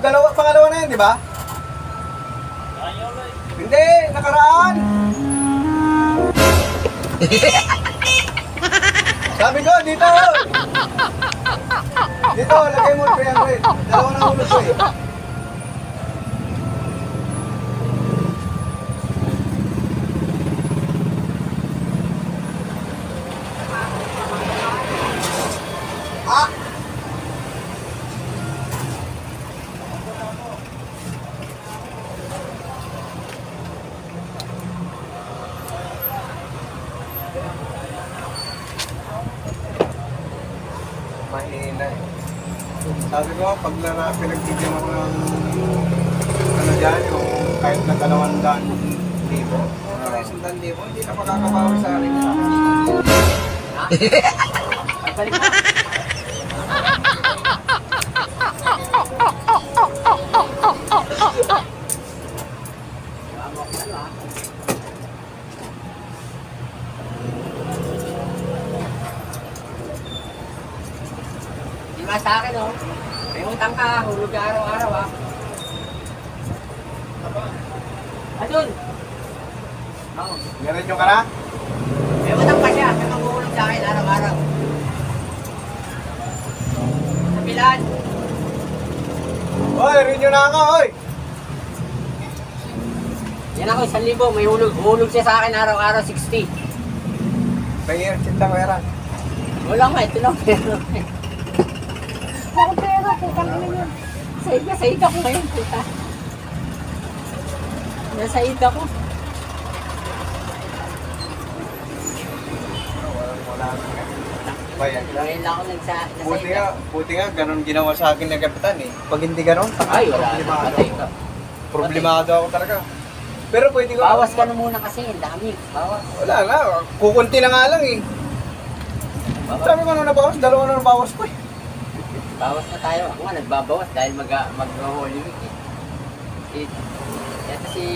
pangalawa na yan, di ba? Hindi, nakaraan. Sabi ko, dito. Dito, lagay mo 300. Dalawa na ulo ko eh. Mahina eh. Sabi ko, pag pinagbigyan ako ng ano dyan, yung kahit na 200,000, o 100,000, hindi na makakabawi sa akin. Balik na. Diba sa akin, oh? May utang ka, hulog ka araw-araw, ah. Adun! Oo. Meron yung ka na? May utang pa siya, may maguhulog sa akin araw-araw. Sa pilan. Oy, rin yun na ako, oy! Yan ako, 1,000. May hulog siya sa akin araw-araw, 60. Pahir, cinta ko yaran. Wala nga, ito lang pero. Ako pera, putang ina yun. Said ako ngayon, puta. Nasaid ako. Wala na. Bayan. Ngayon lang ako nasaid ako. Buti nga, ganun ginawa sa akin ng kapitan eh. Pag hindi ganun, Ay, wala na, patay ka. problemado ako talaga. Pero pwede ko... Bawas ka na muna kasi, ang dami. Bawas. Wala na, kukunti na nga lang eh. Sabi ko nung nabawas, dalawa na nabawas ko eh. Bawas na tayo. Ako nga, nagbabawas dahil mag-Holy Week eh. Ito si...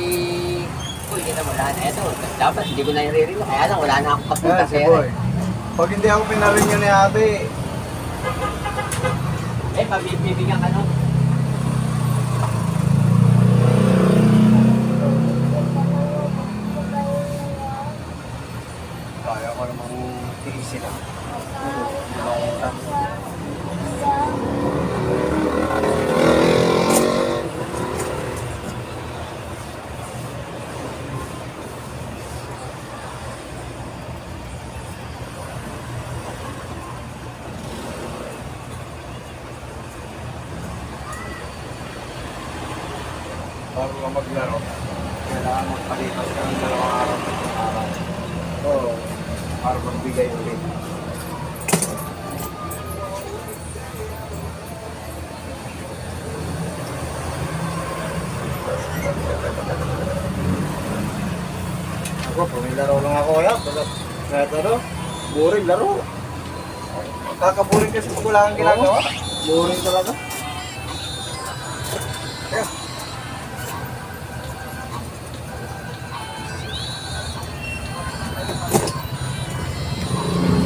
Uy, kita wala na. Ito, dapat hindi ko na i-re-ring. Kaya lang, wala na akong kapunta. Si boy. Pag hindi ako pinarin yun ni ate, pabibigyan ka nun. kaya ko namang tiisin lang. Bago ka maglaro, kailangan magpalipas ka ng 2 araw. Oo, para magbigay ulit. Ako, pag may laro lang ako kaya, kahit ano, boring laro. Kakaboring kasi pag wala kang ginagawa. Boring talaga. Kaya,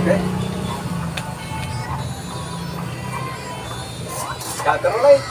okay. Scatter light.